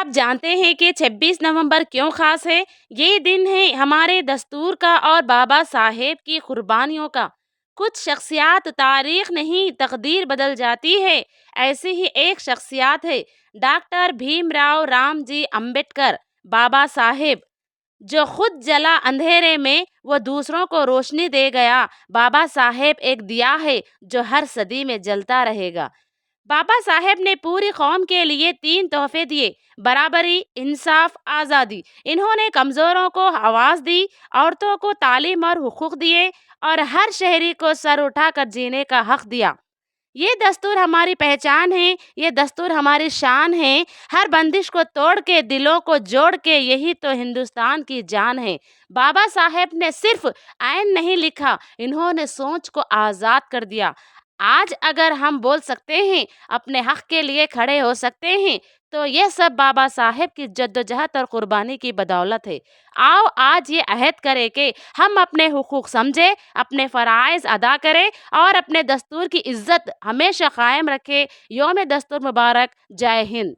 آپ جانتے ہیں کہ 26 نومبر کیوں خاص ہے؟ یہ دن ہے ہمارے دستور کا اور بابا صاحب کی قربانیوں کا۔ کچھ شخصیات تاریخ نہیں تقدیر بدل جاتی ہے، ایسی ہی ایک شخصیات ہے ڈاکٹر بھیم راؤ رام جی امبیڈکر بابا صاحب، جو خود جلا اندھیرے میں وہ دوسروں کو روشنی دے گیا۔ بابا صاحب ایک دیا ہے جو ہر صدی میں جلتا رہے گا۔ بابا صاحب نے پوری قوم کے لیے 3 تحفے دیے: برابری، انصاف، آزادی۔ انہوں نے کمزوروں کو آواز دی، عورتوں کو تعلیم اور حقوق دیے، اور ہر شہری کو سر اٹھا کر جینے کا حق دیا۔ یہ دستور ہماری پہچان ہے، یہ دستور ہماری شان ہے۔ ہر بندش کو توڑ کے دلوں کو جوڑ کے، یہی تو ہندوستان کی جان ہے۔ بابا صاحب نے صرف آئین نہیں لکھا، انہوں نے سوچ کو آزاد کر دیا۔ آج اگر ہم بول سکتے ہیں، اپنے حق کے لیے کھڑے ہو سکتے ہیں، تو یہ سب بابا صاحب کی جدوجہد اور قربانی کی بدولت ہے۔ آؤ آج یہ عہد کریں کہ ہم اپنے حقوق سمجھیں، اپنے فرائض ادا کریں اور اپنے دستور کی عزت ہمیشہ قائم رکھیں۔ یوم دستور مبارک۔ جے ہند۔